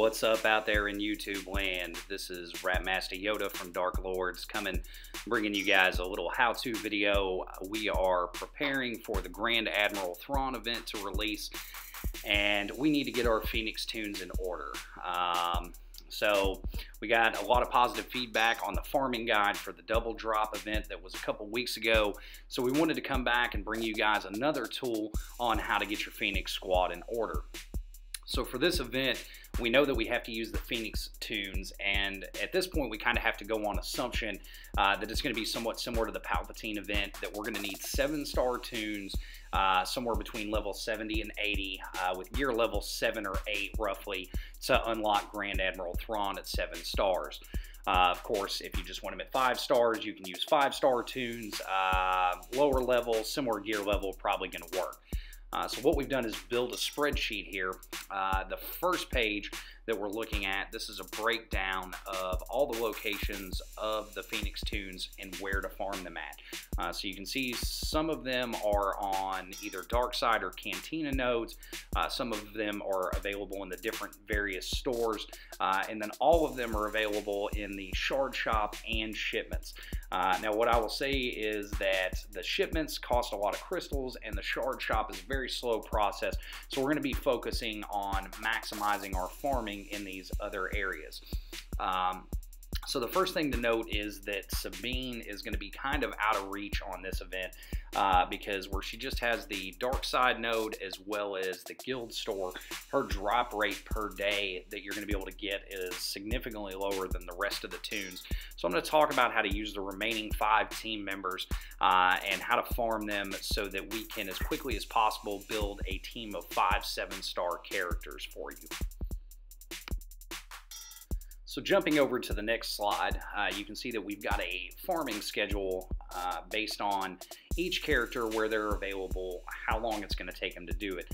What's up out there in YouTube land? This is Rapmaster Yoda from Dark Lords bringing you guys a little how-to video. We are preparing for the Grand Admiral Thrawn event to release, and we need to get our Phoenix Toons in order. So we got a lot of positive feedback on the farming guide for the double drop event that was a couple weeks ago. So we wanted to come back and bring you guys another tool on how to get your Phoenix squad in order. So for this event, we know that we have to use the Phoenix Toons, and at this point we kind of have to go on assumption that it's going to be somewhat similar to the Palpatine event, that we're going to need 7-star Toons somewhere between level 70 and 80 with gear level 7 or 8 roughly to unlock Grand Admiral Thrawn at 7 stars. Of course, if you just want them at 5 stars, you can use 5-star Toons. Lower level, similar gear level, probably going to work. So what we've done is build a spreadsheet here. The first page that we're looking at, this is a breakdown of all the locations of the Phoenix Toons and where to farm them at. So you can see some of them are on either Dark Side or Cantina nodes. Some of them are available in the different various stores. And then all of them are available in the shard shop and shipments. Now what I will say is that the shipments cost a lot of crystals and the shard shop is a very slow process. So we're going to be focusing on maximizing our farming in these other areas. So the first thing to note is that Sabine is going to be kind of out of reach on this event because where she just has the Dark Side node as well as the guild store, her drop rate per day that you're going to be able to get is significantly lower than the rest of the Toons. So I'm going to talk about how to use the remaining 5 team members and how to farm them so that we can, as quickly as possible, build a team of 5 7-star characters for you. So jumping over to the next slide, you can see that we've got a farming schedule based on each character, where they're available, how long it's going to take them to do it.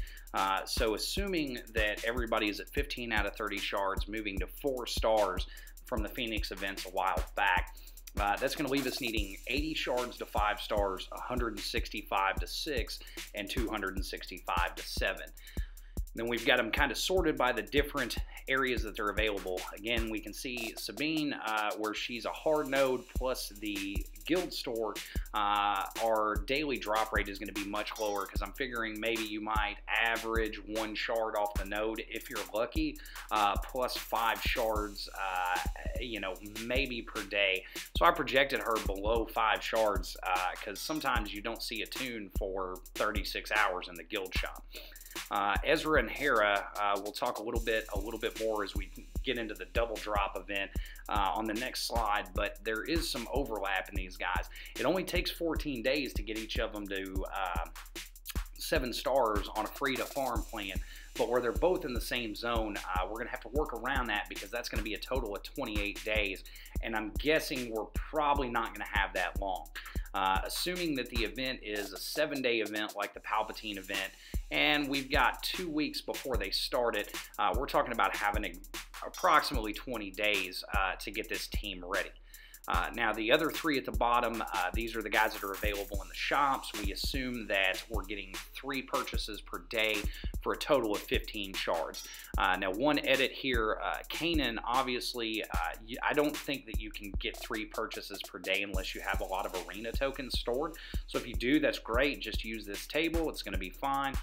So assuming that everybody is at 15 out of 30 shards, moving to 4 stars from the Phoenix events a while back, that's going to leave us needing 80 shards to 5 stars, 165 to 6, and 265 to 7. Then we've got them kind of sorted by the different areas that they're available. Again, we can see Sabine, where she's a hard node, plus the guild store, our daily drop rate is going to be much lower because I'm figuring maybe you might average 1 shard off the node if you're lucky, plus 5 shards, you know, maybe per day. So I projected her below 5 shards because sometimes you don't see a Toon for 36 hours in the guild shop. Ezra and HERA, we'll talk a little bit more as we get into the double drop event on the next slide, but there is some overlap in these guys. It only takes 14 days to get each of them to 7 stars on a free to farm plan, but where they're both in the same zone, we're going to have to work around that because that's going to be a total of 28 days, and I'm guessing we're probably not going to have that long. Assuming that the event is a 7-day event like the Palpatine event, and we've got 2 weeks before they start it, we're talking about having approximately 20 days to get this team ready. Now the other 3 at the bottom, these are the guys that are available in the shops. We assume that we're getting 3 purchases per day for a total of 15 shards. Now one edit here, Kanan, obviously, I don't think that you can get 3 purchases per day unless you have a lot of arena tokens stored. So if you do, that's great. Just use this table. It's going to be fine.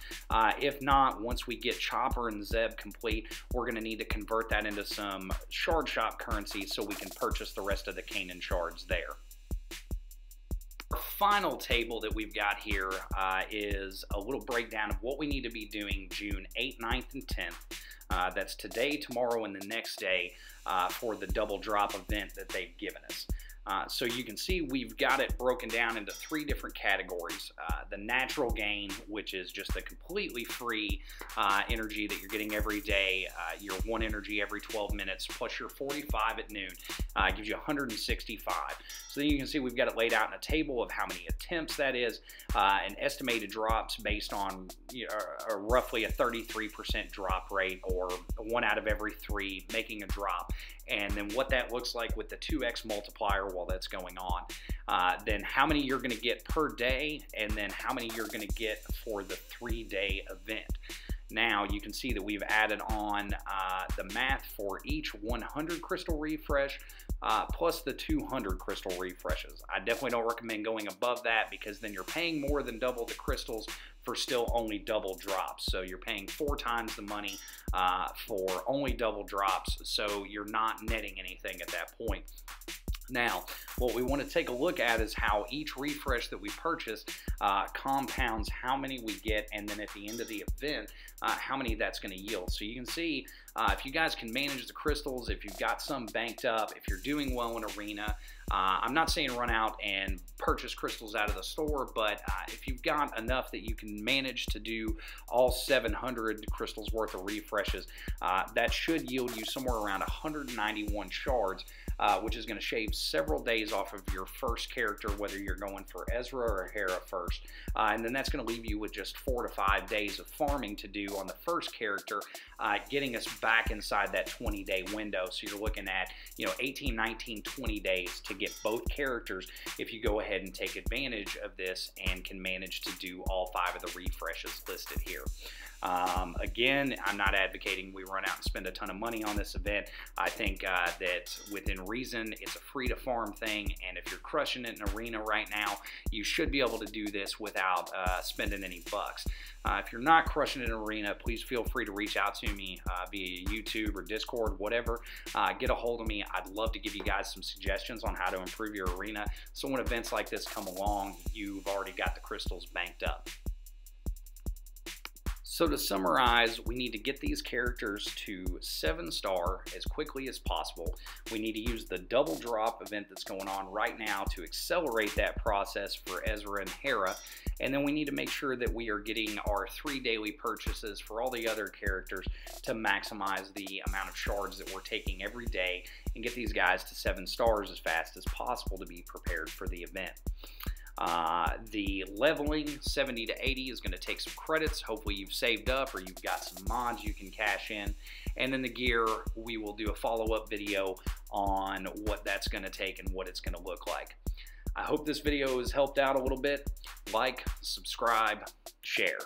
If not, once we get Chopper and Zeb complete, we're going to need to convert that into some shard shop currency so we can purchase the rest of the Kanan shards there. Our final table that we've got here is a little breakdown of what we need to be doing June 8th, 9th, and 10th. That's today, tomorrow, and the next day for the double drop event that they've given us. So you can see we've got it broken down into 3 different categories. The natural gain, which is just the completely free energy that you're getting every day, your 1 energy every 12 minutes, plus your 45 at noon, gives you 165. So then you can see we've got it laid out in a table of how many attempts that is, and estimated drops based on roughly a 33% drop rate, or 1 out of every 3 making a drop, and then what that looks like with the 2x multiplier while that's going on. Then how many you're going to get per day, and then how many you're going to get for the 3-day event. Now you can see that we've added on the math for each 100 crystal refresh plus the 200 crystal refreshes. I definitely don't recommend going above that, because then you're paying more than double the crystals for still only double drops. So you're paying 4 times the money for only double drops, so you're not netting anything at that point. Now, what we want to take a look at is how each refresh that we purchase compounds how many we get, and then at the end of the event, how many that's going to yield. So you can see if you guys can manage the crystals, if you've got some banked up, if you're doing well in Arena, I'm not saying run out and purchase crystals out of the store, but if you've got enough that you can manage to do all 700 crystals worth of refreshes, that should yield you somewhere around 191 shards, which is going to shave several days off of your first character, whether you're going for Ezra or HERA first. And then that's going to leave you with just 4 to 5 days of farming to do on the first character, getting us back inside that 20-day window. So you're looking at, 18, 19, 20 days to get both characters if you go ahead and take advantage of this and can manage to do all 5 of the refreshes listed here. Again, I'm not advocating we run out and spend a ton of money on this event. I think that within reason, it's a free to farm thing, and if you're crushing it in Arena right now, you should be able to do this without spending any bucks. If you're not crushing it in Arena, please feel free to reach out to me via YouTube or Discord, whatever. Get a hold of me. I'd love to give you guys some suggestions on how to improve your Arena, so when events like this come along, you've already got the crystals banked up. So to summarize, we need to get these characters to 7-star as quickly as possible. We need to use the double drop event that's going on right now to accelerate that process for Ezra and HERA. And then we need to make sure that we are getting our 3 daily purchases for all the other characters to maximize the amount of shards that we're taking every day and get these guys to 7 stars as fast as possible to be prepared for the event. The leveling 70 to 80 is going to take some credits. Hopefully you've saved up or you've got some mods you can cash in. And then the gear, we will do a follow-up video on what that's going to take and what it's going to look like. I hope this video has helped out a little bit. Like, subscribe, share.